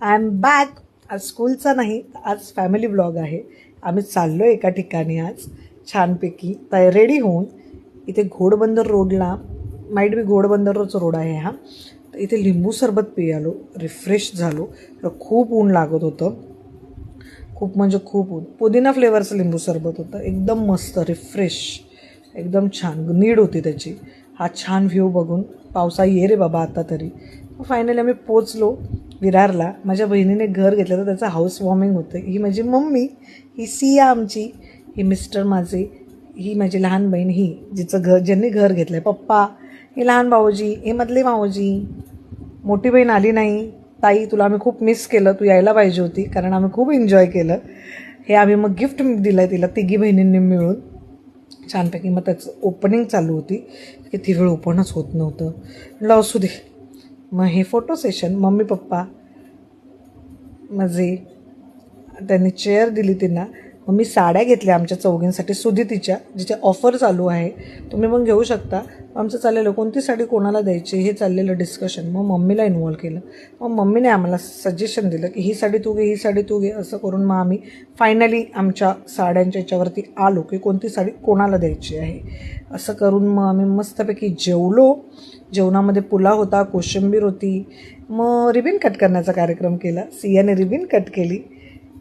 I am back. आज स्कूलचा नाही, आज फॅमिली ब्लॉग आहे. आम्ही चाललो एका ठिकाणी आज छानपैकी रेडी होऊन. इथे घोडबंदर रोडला, माईट बी घोडबंदरच रोड आहे हा, तर इथे लिंबू सरबत पियालो, रिफ्रेश झालो. खूप ऊन लागत होतं, खूप म्हणजे खूप ऊन. पुदिना फ्लेवरचं लिंबू सरबत होतं, एकदम मस्त रिफ्रेश, एकदम छान नीड होती त्याची. हा छान व्ह्यू बघून पावसा ये रे बाबा आता तरी. फायनली आम्ही पोचलो विरारला. माझ्या बहिणीने घर घेतलं तर त्याचं हाऊस वॉर्मिंग होतं. ही माझी मम्मी, ही सिया आमची, ही मिस्टर माझे, ही माझी लहान बहीण, ही जिचं घर ज्यांनी घर घेतलं आहे, पप्पा, हे लहान भाऊजी, हे मधले भाऊजी. मोठी बहीण आली नाही. ताई, तुला आम्ही खूप मिस केलं, तू यायला पाहिजे होती, कारण आम्ही खूप एन्जॉय केलं. हे आम्ही मग गिफ्ट दिलं आहे तिला तिघी बहिणींनी मिळून छानपैकी. मग त्याचं ओपनिंग चालू होती, किती वेळ ओपनच होत नव्हतं. म्हटलं असू दे. मग हे फोटो सेशन, मम्मी पप्पा माझे, त्यांनी चेअर दिली त्यांना. मग मी साड्या घेतल्या आमच्या चौघींसाठी सुदितीच्या, जिच्या ऑफर चालू आहे, तुम्ही पण घेऊ शकता. आमचं चाललेलं कोणती साडी कोणाला द्यायची हे चाललेलं डिस्कशन. मग मम्मीला इन्वॉल्व केलं. मग मम्मीने आम्हाला सजेशन दिलं की ही साडी तू घे, ही साडी तू घे, असं करून मग आम्ही फायनली आमच्या साड्यांच्या याच्यावरती आलो की कोणती साडी कोणाला द्यायची आहे. असं करून मग आम्ही मस्तपैकी जेवलो. जेवणामध्ये पुलाव होता, कोशिंबीर होती. मग रिबिन कट करण्याचा कार्यक्रम केला. सियाने रिबिन कट केली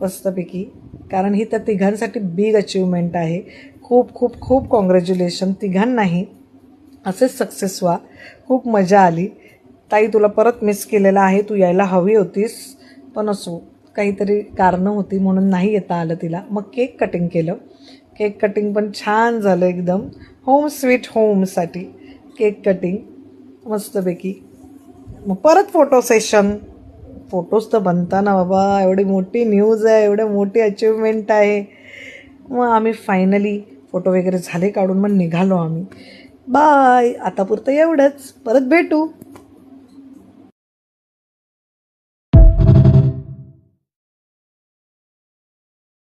मस्तपैकी, कारण ही त्या तिघांसाठी बिग अचीवमेंट आहे. खूप खूप खूप कॉंग्रॅच्युलेशन तिघांनाही. असेच सक्सेस व्हा. खूप मजा आली. ताई, तुला परत मिस केलेलं आहे, तू यायला हवी होतीस, पण असो काहीतरी कारणं होती म्हणून नाही येता आलं तिला. मग केक कटिंग केलं. केक कटिंग पण छान झालं, एकदम होम स्वीट होमसाठी केक कटिंग मस्तपैकी. मग परत फोटो सेशन. फोटोज तर बनता ना बाबा, एवढी मोठी न्यूज आहे, एवढी मोठी अचिव्हमेंट आहे. मग आम्ही फायनली फोटो वगैरे झाले काढून, मग निघालो आम्ही. बाय, आतापुरतं एवढंच, परत भेटू.